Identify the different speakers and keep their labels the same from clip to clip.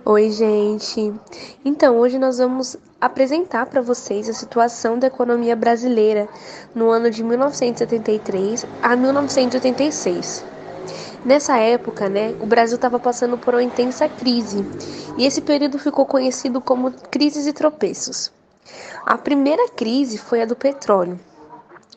Speaker 1: Oi, gente. Então, hoje nós vamos apresentar para vocês a situação da economia brasileira no ano de 1973 a 1986. Nessa época, o Brasil estava passando por uma intensa crise, e esse período ficou conhecido como crises e tropeços. A primeira crise foi a do petróleo.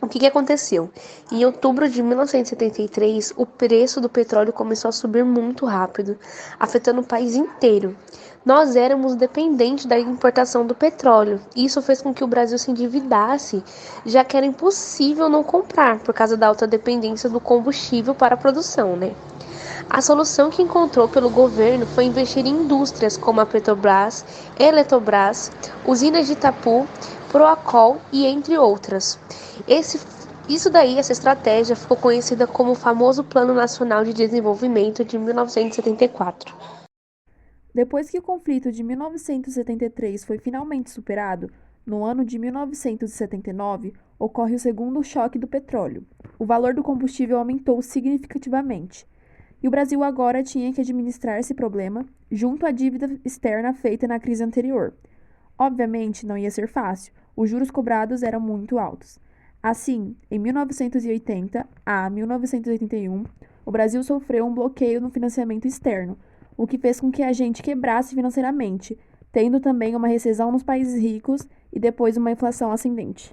Speaker 1: O que aconteceu? Em outubro de 1973, o preço do petróleo começou a subir muito rápido, afetando o país inteiro. Nós éramos dependentes da importação do petróleo. Isso fez com que o Brasil se endividasse, já que era impossível não comprar por causa da alta dependência do combustível para a produção, A solução que encontrou pelo governo foi investir em indústrias como a Petrobras, Eletrobras, usinas de Itapu, Proacol e entre outras. Essa estratégia ficou conhecida como o famoso Plano Nacional de Desenvolvimento de 1974.
Speaker 2: Depois que o conflito de 1973 foi finalmente superado, no ano de 1979 ocorre o segundo choque do petróleo. O valor do combustível aumentou significativamente. E o Brasil agora tinha que administrar esse problema junto à dívida externa feita na crise anterior. Obviamente, não ia ser fácil, os juros cobrados eram muito altos. Assim, em 1980 a 1981, o Brasil sofreu um bloqueio no financiamento externo, o que fez com que a gente quebrasse financeiramente, tendo também uma recessão nos países ricos e depois uma inflação ascendente.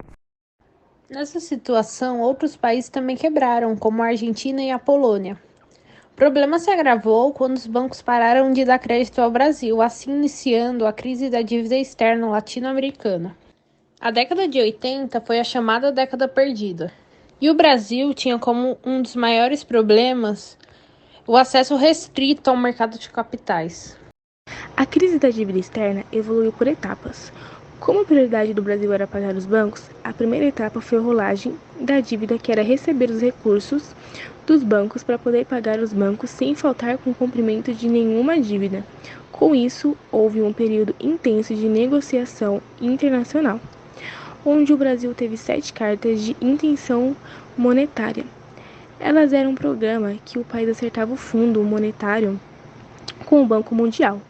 Speaker 3: Nessa situação, outros países também quebraram, como a Argentina e a Polônia. O problema se agravou quando os bancos pararam de dar crédito ao Brasil, assim iniciando a crise da dívida externa latino-americana. A década de 80 foi a chamada década perdida. E o Brasil tinha como um dos maiores problemas o acesso restrito ao mercado de capitais.
Speaker 4: A crise da dívida externa evoluiu por etapas. Como a prioridade do Brasil era pagar os bancos, a primeira etapa foi a rolagem da dívida, que era receber os recursos dos bancos para poder pagar os bancos sem faltar com o cumprimento de nenhuma dívida. Com isso, houve um período intenso de negociação internacional, onde o Brasil teve 7 cartas de intenção monetária. Elas eram um programa que o país acertava o fundo monetário com o Banco Mundial,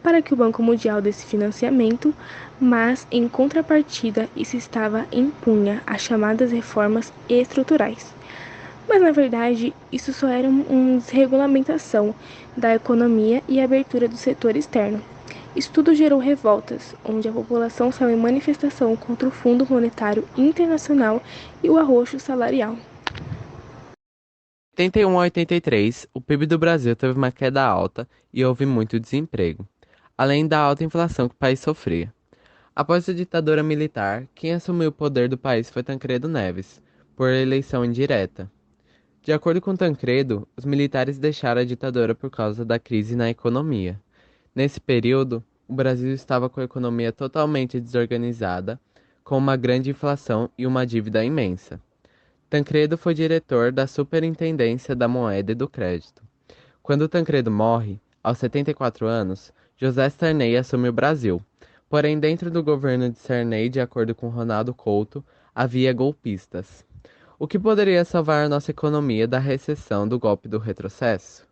Speaker 4: para que o Banco Mundial desse financiamento, mas em contrapartida isso estava impunha as chamadas reformas estruturais. Mas na verdade isso só era uma desregulamentação da economia e abertura do setor externo. Isso tudo gerou revoltas, onde a população saiu em manifestação contra o Fundo Monetário Internacional e o arroxo salarial.
Speaker 5: 81 a 83, o PIB do Brasil teve uma queda alta e houve muito desemprego, além da alta inflação que o país sofria. Após a ditadura militar, quem assumiu o poder do país foi Tancredo Neves, por eleição indireta. De acordo com Tancredo, os militares deixaram a ditadura por causa da crise na economia. Nesse período, o Brasil estava com a economia totalmente desorganizada, com uma grande inflação e uma dívida imensa. Tancredo foi diretor da Superintendência da Moeda e do Crédito. Quando Tancredo morre, aos 74 anos, José Sarney assume o Brasil. Porém, dentro do governo de Sarney, de acordo com Ronaldo Couto, havia golpistas. O que poderia salvar a nossa economia da recessão do golpe do retrocesso?